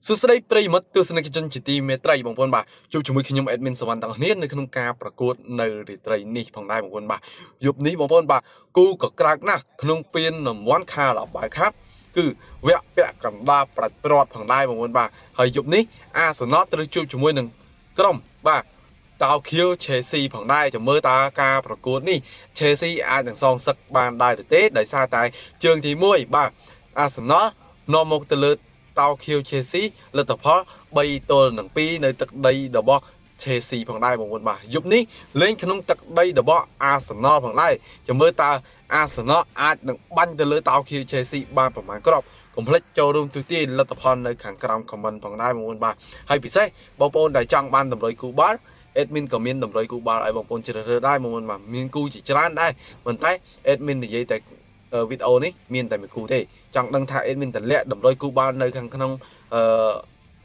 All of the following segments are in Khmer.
សួស្តីប្រិយមិត្តទស្សនិកជនជាទីមេត្រីបងប្អូនបាទជួបជាមួយខ្ញុំអេដមីនសវណ្ណទាំងគ្នានៅក្នុងការប្រកួតនៅរាត្រីនេះផងដែរបងប្អូនបាទយប់នេះបងប្អូនបាទគូក៏ក្រើកណាស់ក្នុងពានរង្វាន់ខារ៉ាបាវខាប់គឺវគ្គពាក់កណ្ដាលប្រាច់ព្រាត់ផងដែរបងប្អូនបាទហើយយប់នេះអាសនៈត្រូវជួបជាមួយនឹងក្រុមបាទតោខៀវឆេស៊ីផងដែរចាំមើលតើការប្រកួតនេះឆេស៊ីអាចនឹងសងសឹកបានដែរឬទេដោយសារតែជើងទី1បាទអាសនៈនាំមកទៅលើតោខៀវឆេស៊ីលទ្ធផល3-2នៅទឹកដីរបស់ឆេស៊ីផងដែរបងប្អូនបាទយប់នេះលេងក្នុងទឹកដីរបស់អាសនលផងដែរចាំមើលតើអាសនលអាចនឹងបាញ់ទៅលើតោខៀវឆេស៊ីបានប្រមាណគ្រាប់កុំភ្លេចចូលរួមទស្សនាលទ្ធផលនៅខាងក្រោម comment ផងដែរបងប្អូនបាទហើយពិសេសបងប្អូនដែលចង់បានតម្រុយគូបាល់admin ក៏មានតម្រុយគូបាល់ឲ្យបងប្អូនជ្រើសរើសដែរបងប្អូនបាទមានគូជាច្រើនដែរប៉ុន្តែ admin និយាយតែវីដេអូនេះមានតែមួយគូទេចង់ដឹងថា admin តម្លាក់តម្រុយគូបាល់នៅខាងក្នុង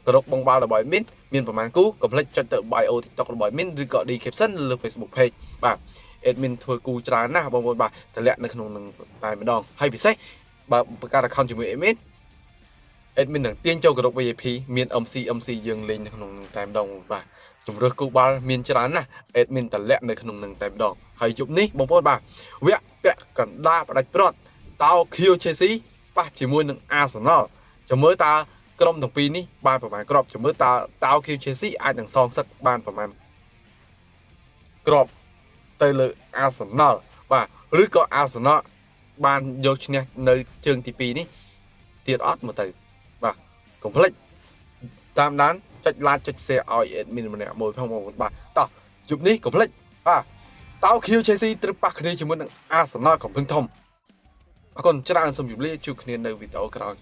ក្រុមបងបាល់របស់ admin មានប្រហែលគូកុំភ្លេចចុចទៅ bio TikTok របស់ admin ឬក៏ description លើ Facebook page បាទ admin ធ្វើគូច្រើនណាស់បងប្អូនបាទតម្លាក់នៅក្នុងនឹងតែម្ដងហើយពិសេសបើបង្កើត account ជាមួយ admin នឹងទាញចូលក្រុម VIP មាន MC យើងលេងនៅក្នុងនឹងតែម្ដងបាទជំរឿសគូបាល់មានច្រើនណាស់ admin តម្លាក់នៅក្នុងនឹងតែម្ដងហើយយប់នេះបងប្អូនបាទវគ្គពាក់កណ្ដាលផ្ដាច់ព្រាត់តោខៀវឆេស៊ីប៉ះជាមួយនឹងអាសនលចាំមើលតើក្រុមទាំងពីរនេះបានប្រមាណគ្រាប់ចាំមើលតើតោខៀវឆេស៊ីអាចនឹងសងសឹកបានប្រមាណគ្រាប់ទៅលើអាសនលបាទឬក៏អាសនលបានយកឈ្នះនៅជើងទី2នេះទៀតអត់មកទៅបាទកុំភ្លេចតាមដានចុច like ចុច share ឲ្យ admin ម្នាក់មួយផងបងប្អូនបាទតោះយប់នេះកុំភ្លេចបាទតោខៀវឆេស៊ីត្រូវប៉ះគ្នាជាមួយនឹងអាសនលកំពឹងធំអរគុណច្រើនសូមជម្រាបលាជួបគ្នានៅវីដេអូក្រោយ